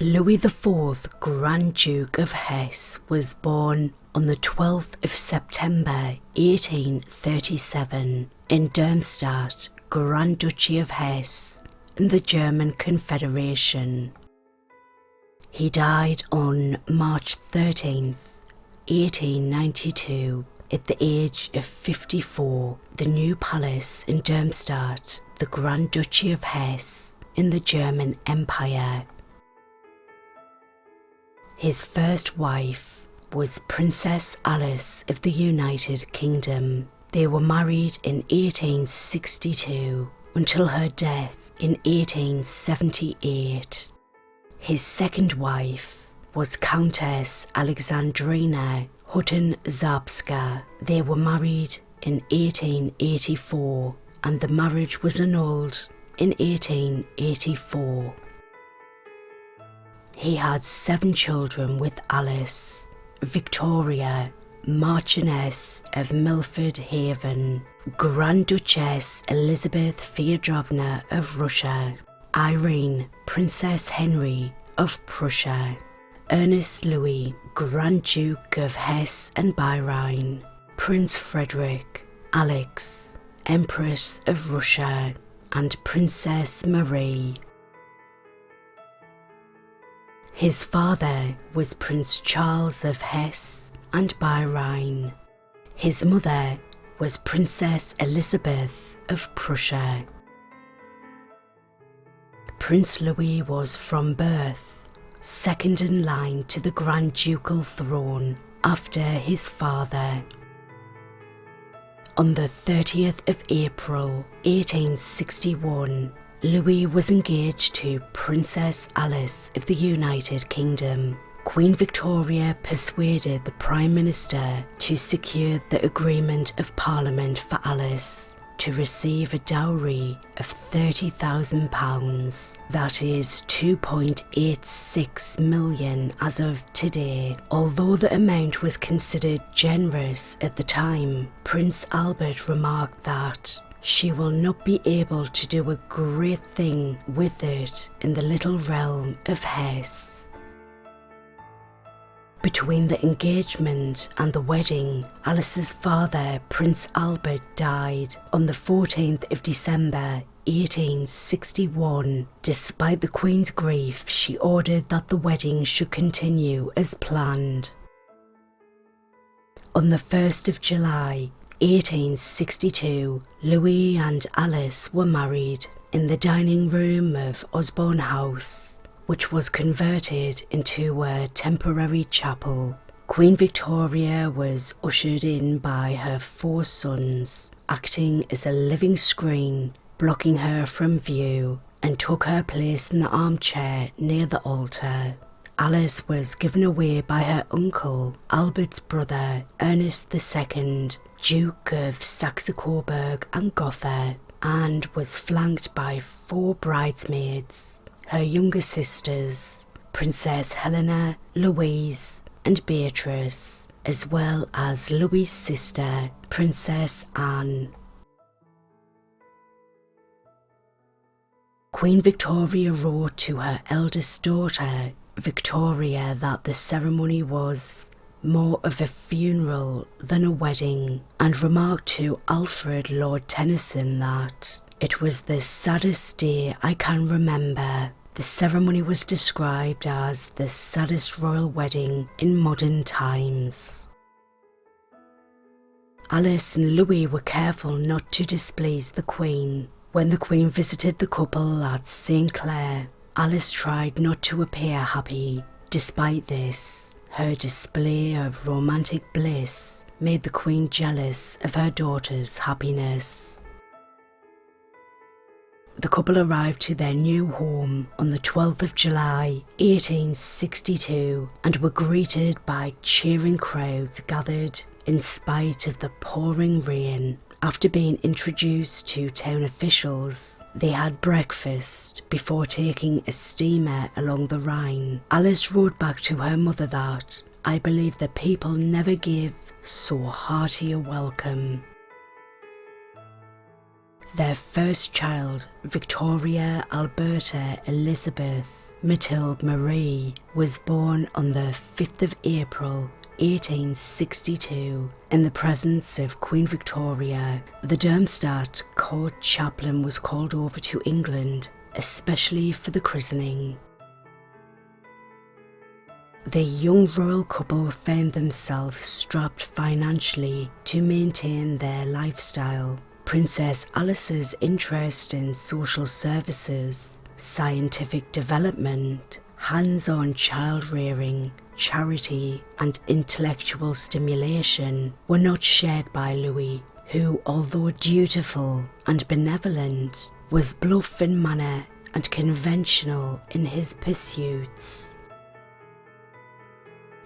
Louis IV, Grand Duke of Hesse, was born on the 12th of September 1837 in Darmstadt, Grand Duchy of Hesse, in the German Confederation. He died on March 13th, 1892, at the age of 54, the new palace in Darmstadt, the Grand Duchy of Hesse, in the German Empire. His first wife was Princess Alice of the United Kingdom. They were married in 1862 until her death in 1878. His second wife was Countess Alexandrina Hutton-Zabska. They were married in 1884 and the marriage was annulled in 1884. He had 7 children with Alice: Victoria, Marchioness of Milford Haven, Grand Duchess Elizabeth Feodorovna of Russia, Irene, Princess Henry of Prussia, Ernest Louis, Grand Duke of Hesse and Rhine, Prince Frederick, Alex, Empress of Russia, and Princess Marie. His father was Prince Charles of Hesse and Rhine. His mother was Princess Elizabeth of Prussia. Prince Louis was from birth second in line to the Grand Ducal throne after his father. On the 30th of April 1861, Louis was engaged to Princess Alice of the United Kingdom. Queen Victoria persuaded the Prime Minister to secure the agreement of Parliament for Alice to receive a dowry of £30,000, that is 2.86 million as of today. Although the amount was considered generous at the time, Prince Albert remarked that she will not be able to do a great thing with it in the little realm of Hesse. Between the engagement and the wedding, Alice's father, Prince Albert, died on the 14th of December 1861. Despite the Queen's grief, she ordered that the wedding should continue as planned. On the 1st of July 1862, Louis and Alice were married in the dining room of Osborne House, which was converted into a temporary chapel. Queen Victoria was ushered in by her 4 sons, acting as a living screen, blocking her from view, and took her place in the armchair near the altar. Alice was given away by her uncle, Albert's brother, Ernest II, Duke of Saxe-Coburg and Gotha, and was flanked by 4 bridesmaids, her younger sisters, Princess Helena, Louise, and Beatrice, as well as Louis's sister, Princess Anne. Queen Victoria wrote to her eldest daughter, Victoria, that the ceremony was more of a funeral than a wedding, and remarked to Alfred Lord Tennyson that it was the saddest day I can remember. The ceremony was described as the saddest royal wedding in modern times. Alice and Louis were careful not to displease the Queen. When the Queen visited the couple at St. Clair, Alice tried not to appear happy. Despite this, her display of romantic bliss made the Queen jealous of her daughter's happiness. The couple arrived to their new home on the 12th of July 1862 and were greeted by cheering crowds gathered in spite of the pouring rain. After being introduced to town officials, they had breakfast before taking a steamer along the Rhine. Alice wrote back to her mother that, "I believe the people never gave so hearty a welcome." Their first child, Victoria Alberta Elizabeth, Mathilde Marie, was born on the 5th of April 1862 in the presence of Queen Victoria. The Darmstadt court chaplain was called over to England, especially for the christening. The young royal couple found themselves strapped financially to maintain their lifestyle. Princess Alice's interest in social services, scientific development, hands-on child rearing, charity and intellectual stimulation were not shared by Louis, who, although dutiful and benevolent, was bluff in manner and conventional in his pursuits.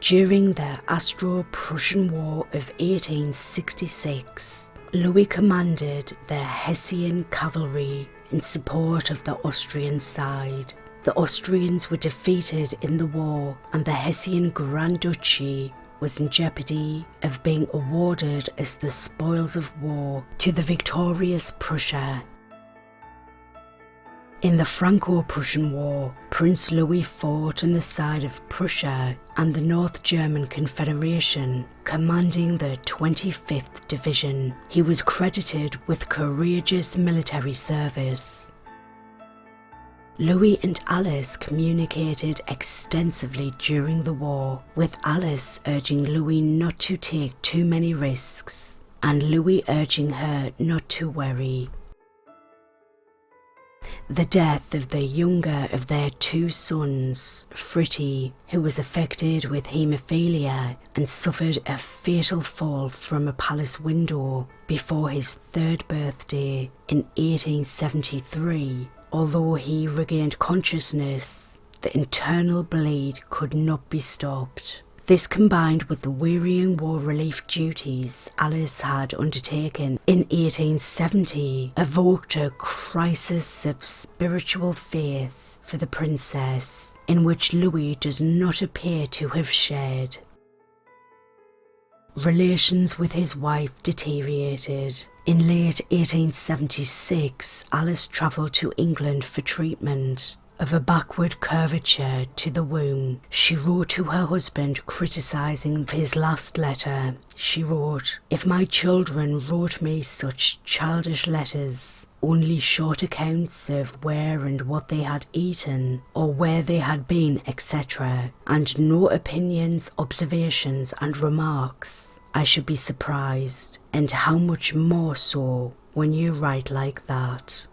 During the Austro-Prussian War of 1866, Louis commanded the Hessian cavalry in support of the Austrian side. The Austrians were defeated in the war, and the Hessian Grand Duchy was in jeopardy of being awarded as the spoils of war to the victorious Prussia. In the Franco-Prussian War, Prince Louis fought on the side of Prussia and the North German Confederation, commanding the 25th Division. He was credited with courageous military service. Louis and Alice communicated extensively during the war, with Alice urging Louis not to take too many risks, and Louis urging her not to worry. The death of the younger of their two sons, Fritty, who was affected with haemophilia and suffered a fatal fall from a palace window before his 3rd birthday in 1873, although he regained consciousness, the internal bleed could not be stopped. This, combined with the wearying war relief duties Alice had undertaken in 1870, evoked a crisis of spiritual faith for the princess, in which Louis does not appear to have shared. Relations with his wife deteriorated. In late 1876, Alice travelled to England for treatment of a backward curvature to the womb. She wrote to her husband criticising his last letter. She wrote, "If my children wrote me such childish letters, only short accounts of where and what they had eaten, or where they had been, etc., and no opinions, observations and remarks, I should be surprised, and how much more so when you write like that."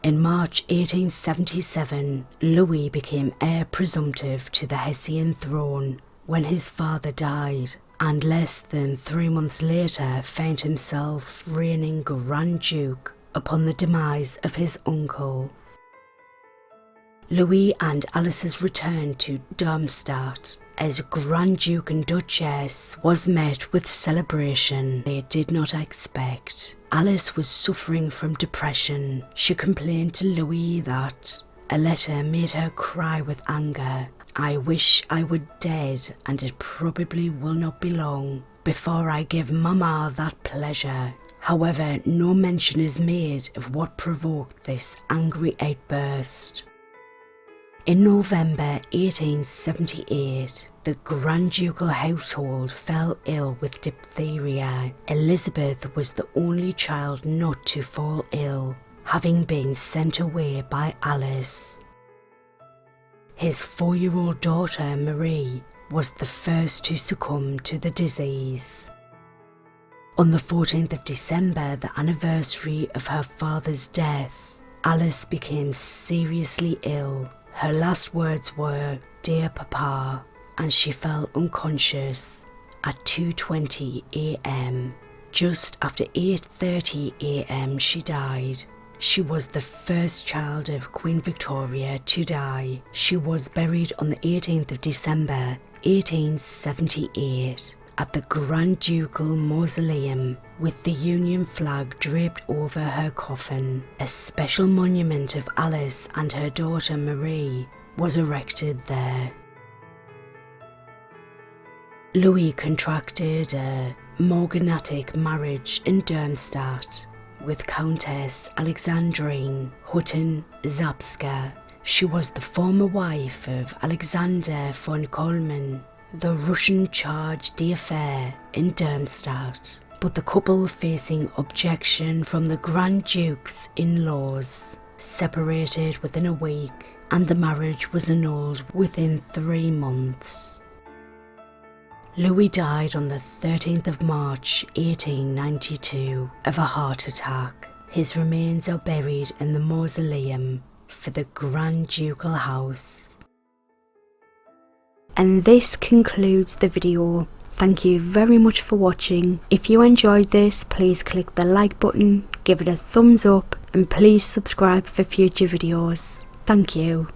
In March 1877, Louis became heir presumptive to the Hessian throne when his father died, and less than 3 months later found himself reigning Grand Duke upon the demise of his uncle. Louis and Alice's return to Darmstadt as Grand Duke and Duchess was met with celebration they did not expect. Alice was suffering from depression. She complained to Louis that a letter made her cry with anger. "I wish I were dead, and it probably will not be long before I give Mama that pleasure." However, no mention is made of what provoked this angry outburst. In November 1878, the Grand Ducal household fell ill with diphtheria. Elizabeth was the only child not to fall ill, having been sent away by Alice. His 4-year-old daughter, Marie, was the first to succumb to the disease. On the 14th of December, the anniversary of her father's death, Alice became seriously ill. Her last words were, "Dear Papa," and she fell unconscious at 2:20 a.m. Just after 8:30 a.m. she died. She was the first child of Queen Victoria to die. She was buried on the 18th of December 1878 at the Grand Ducal Mausoleum with the Union flag draped over her coffin. A special monument of Alice and her daughter Marie was erected there. Louis contracted a morganatic marriage in Darmstadt with Countess Alexandrine Hutton-Zapska. She was the former wife of Alexander von Kölman, the Russian charge d'affaires in Darmstadt, but the couple, facing objection from the Grand Duke's in-laws, separated within a week, and the marriage was annulled within 3 months. Louis died on the 13th of March 1892 of a heart attack. His remains are buried in the mausoleum for the Grand Ducal House. And this concludes the video. Thank you very much for watching. If you enjoyed this, please click the like button, give it a thumbs up, and please subscribe for future videos. Thank you.